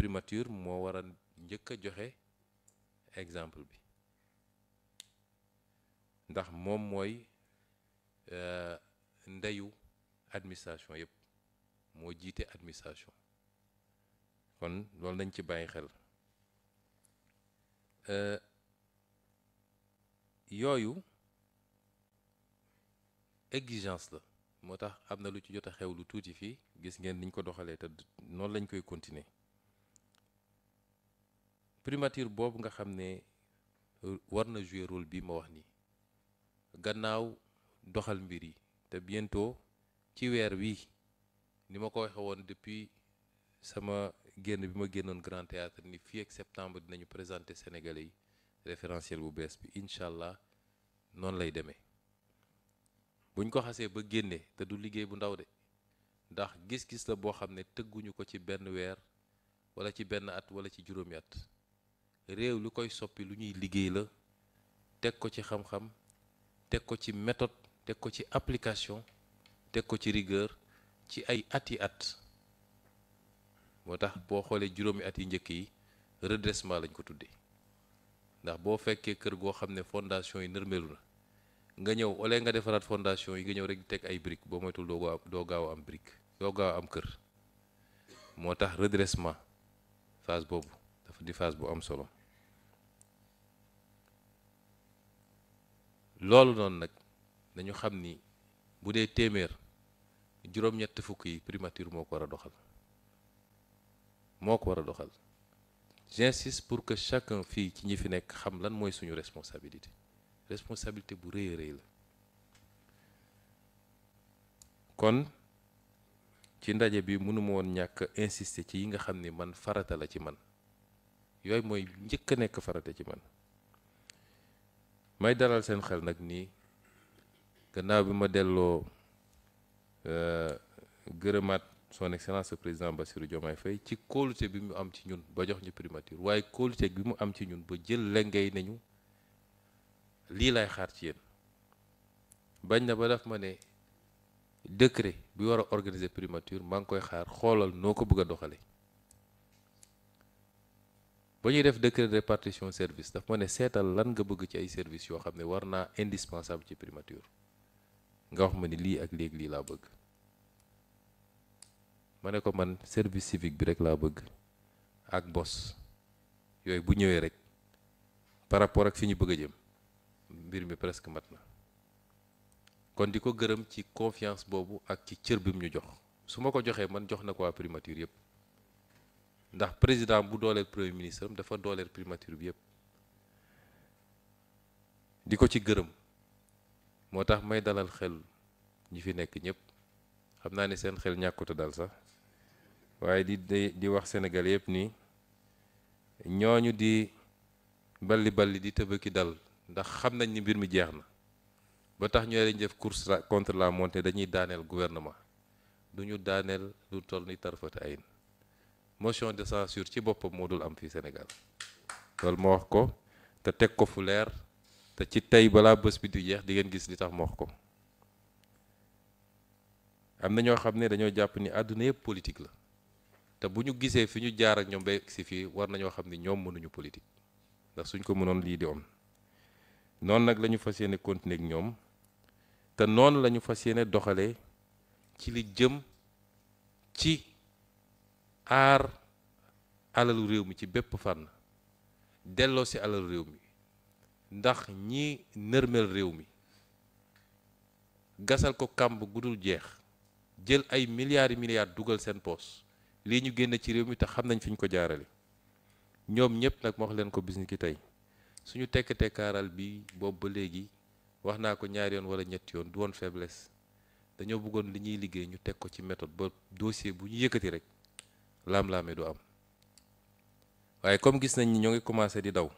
primature moo war a njëkk a joxe exemple bi ndax moom mooy ndeyu administration yëpp moo jiite administration kon loolu nañ ci bàyyi xel yooyu exigence la moo tax am na lu ci jot a xew lu tuuti fii gis ngeen niñ ko doxalee te noonu lañ koy continuer primature boobu nga xam ne war na jouer rôle bi ma wax nii gannaaw doxal mbir yi te bientôt ci weer wi ni ma ko waxe woon depuis sama génn bi ma génnoon Grand Théâtre ni fii ak septembre dinañu présenter Sénégalais yi référentiel bu bees bi incha allah noonu lay demee buñ ko xasee ba génne te du liggéey bu ndaw de ndax gis-gis la boo xam ne tëgguñu ko ci benn weer wala ci benn at wala ci juróomi at réew lu koy soppi lu ñuy liggéey la teg ko ci xam-xam teg ko ci méthode teg ko ci application teg ko ci rigueur ci ay ati at moo tax boo xoolee juróomi at yi njëkk yi redressement lañ ko tuddee ndax boo fekkee kër goo xam ne fondation yi nërmelu na nga ñëw wala nga defaraat fondation yi nga ñëw rek di teg ay briques boo moytul doo gaaw am brique doo gaaw am kër moo tax redressement phase boobu dafa di phase bu am solo loolu noonu nag nañu xam ni bu dee téeméer juróom-ñett fukk yi primature moo ko war a doxal moo ko war a doxal j'insiste pour que chacun fii ci ñi fi nekk xam lan mooy suñu responsabilité bu rëy a rëy la kon ci ndaje bi mënuma woon ñàkk insister ci yi nga xam ni man farata la ci man yooyu mooy njëkk a nekk farata ci man may dalal seen xel nag nii gannaaw bi ma delloo gërëmaat son excellence le président Bassirou Diomaye Faye ci kóolute bi mu am ci ñun ba jox ñu primature waaye kóolute bi mu am ci ñun ba jël lengay nañu lii lay xaar ci yéen bañ na ba daf ma ne décret bi war a organiser primature maa ngi koy xaar xoolal noo ko bëgg a doxale ba ñuy def décret de répartition service daf ma ne seetal lan nga bëgg ci ay services yoo xam ne war naa indispensable ci primature nga wax ma ni lii ak léegi lii laa bëgg ma ne ko man service civique bi rek laa bëgg ak bos yooyu bu ñëwee rek par rapport ak fi ñu bëgg a jëm mbir mi presque mat na kon di ko gërëm ci confiance boobu ak ci cër bi mu ñu jox su ma ko joxee man jox na ko waa primature yëpp ndax président bu dooleel premier ministre am dafa dooleel primature bi yëpp di ko ci gërëm moo tax may dalal xel ñi fi nekk ñëpp xam naa ne seen xel ñàkkuta dal sax waaye di wax Sénégal yëpp nii ñooñu di balli di tëbëki dal ndax xam nañ ni mbir mi jeex na ba tax ñu lañ def course contre la montagne dañuy daaneel gouvernement du ñu daaneel lu toll ni tarfata ayin motion de censure ci boppam moo dul am fii Sénégal loolu ma wax ko te teg ko fu leer te ci tey balaa bés bi di jeex di ngeen gis li tax ma wax ko am na ñoo xam ne dañoo jàpp ni àdduna yëpp politique la te bu ñu gisee fi ñu jaar ak ñoom ba si fii war nañoo xam ni ñoom mënuñu politique ndax suñ ko mënoon lii di am noonu nag la ñu fas yéene continuer ak ñoom te noonu la ñu fas yéene doxalee ci li jëm ci aar alalu réew mi ci bépp fànn delloo si alalu réew mi ndax ñi nërmel réew mi gasal ko kàmb gudul jeex jël ay milliards dugal seen poos lii ñu génn ci réew mi te xam nañ fi ñu ko jaarale ñoom ñëpp nag ma wax leen ko bis ni ki tey suñu tekk-tekkaaral bi boobu ba léegi wax naa ko ñaari yoon wala ñetti yoon du woon faiblesse dañoo bëggoon li ñuy liggéey ñu teg ko ci méthode ba dossier bu ñu yëkkati rek laam-laame du am waaye comme gis nañ ni ñoo ngi commencé di daw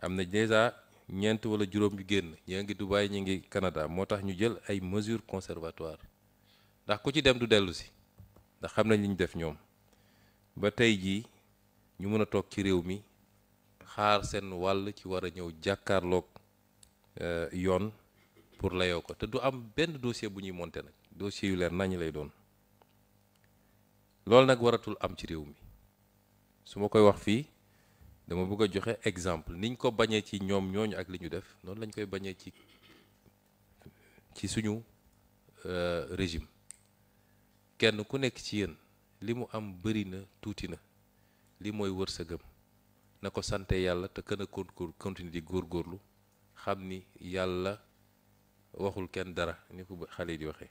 am na déjà ñeent wala juróom yu génn ñi ngi Dubaï ñi ngi Canada moo tax ñu jël ay mesures conservatoires ndax ku ci dem du dellu si ndax xam nañ li ñu def ñoom ba tey jii ñu mën a toog ci réew mi xaar seen wàll ci war a ñëw jàkkaarloog yoon pour layoo ko te du am benn dossier bu ñuy monter nag dossier yu leer nañ lay doon loolu nag waratul am ci réew mi su ma koy wax fii dama bëgg a joxe exemple niñ ko bañee ci ñoom ñooñu ak li ñu def noonu lañ koy bañee ci suñu régime. kenn ku nekk ci yéen li mu am bëri na tuuti na li mooy wërsëgam na ko sante yàlla te kën a continuer di góorgóorlu xam ni yàlla waxul kenn dara ni ko xale yi di waxee.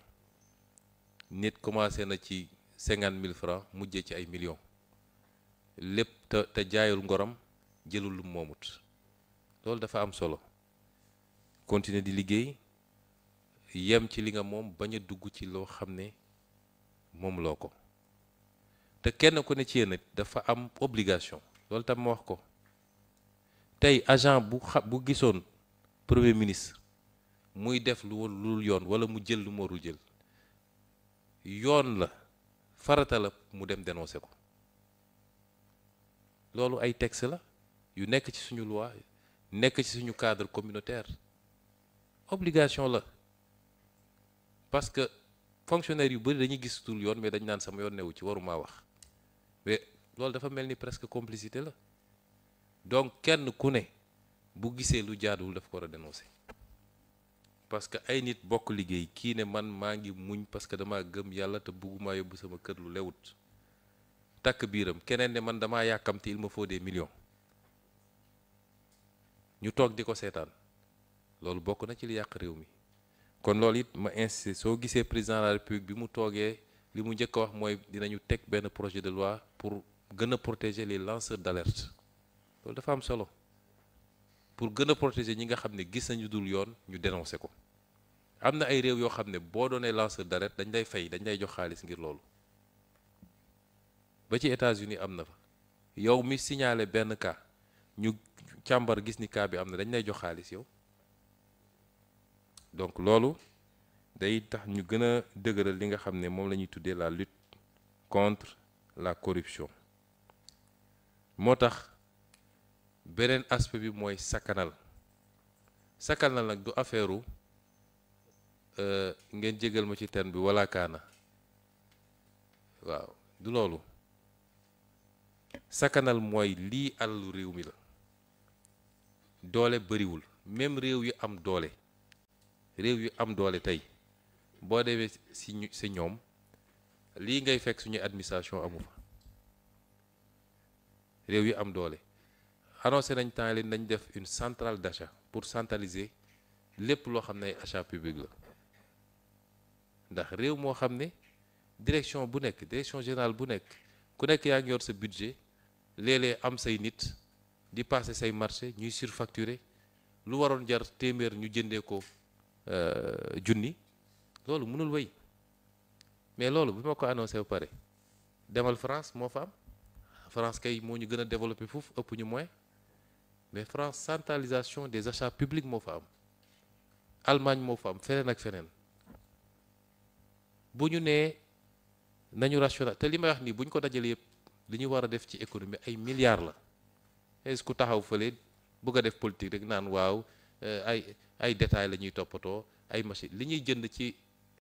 nit commencé na ci 50 000 francs mujjee ci ay millions lépp te jaayul ngoram jëlul lu moomut loolu dafa am solo. continuer di liggéey yem ci li nga moom bañ a dugg ci loo xam ne moom loo ko te kenn ku ne ci yéen dafa am obligation loolu tam ma wax ko tey agent bu gisoon premier ministre muy def lu yoon walla mu jël lu mu warul jël yoon la farata la mu dem dénoncer ko loolu ay texte la yu nekk ci suñu loi nekk ci suñu cadre communautaire obligation la parce que fonctionnaire yu bëri dañuy gis tul yoon mais dañ naan sama yoon newu ci waruma wax mais loolu dafa mel ni presque complicité la donc kenn ku ne bu gisee lu jaaduwul daf ko war a dénoncer parce que ay nit bokk liggéey kii ne man maa ngi muñ parce que dama gëm yàlla te bëgguma yóbbu sama kër lu lewut takk biiram keneen ne man damaa yàkkamti il me faut des millions ñu toog di ko seetaan loolu bokk na ci li yàq réew mi. kon loolu it ma insisté soo gisee président de la république bi mu toogee li mu njëkk a wax mooy dinañu teg benn projet de loi pour gën a protéger les lanceurs d'alerte loolu dafa am solo pour gën a protéger ñi nga xam ne gis nañu dul yoon ñu dénoncer ko. am na ay réew yoo xam ne boo doonee lanceur d'alerte dañ lay fay dañ lay jox xaalis ngir loolu ba ci États-Unis am na fa yow mi signalé benn cas ñu càmbar gis ni cas bi am na dañ lay jox xaalis yow. donc loolu day tax ñu gën a dëgëral li nga xam ne moom la ñuy tuddee la lutte contre la corruption moo tax beneen aspect bi mooy sakkanal nag du affaire ngeen jégal ma ci terme bi wala kaana waaw du loolu sakkanal mooy lii alalu réew mi la doole bëriwul même réew yu am doole tey boo demee si ñoom lii ngay fekk suñu administration amu fa réew yu am doole annoncé nañ temps leen nañ def une centrale d'achat pour centraliser lépp loo xam ne ay achat public la ndax réew moo xam ne direction bu nekk direction générale bu nekk ku nekk yaa ngi yor sa budget léeg-léeg am say nit di passer say marché ñuy surfacturer lu waroon jar téeméer ñu jëndee ko junni loolu mënul wéy mais loolu bi ma ko annoncé ba pare demal France moo fa am France kay moo ñu gën a développé foofu ëpp ñu moyen mais France centralisation des achats publics moo fa am Allemagne moo fa am feneen ak feneen bu ñu nee nañu rational te li may wax nii bu ñu ko dajalee yëpp li ñu war a def ci économie ay milliards la est-ce que ku taxaw fële bëgg a def politique rek naan waaw ay détails la ñuy toppatoo ay machine li ñuy jënd ci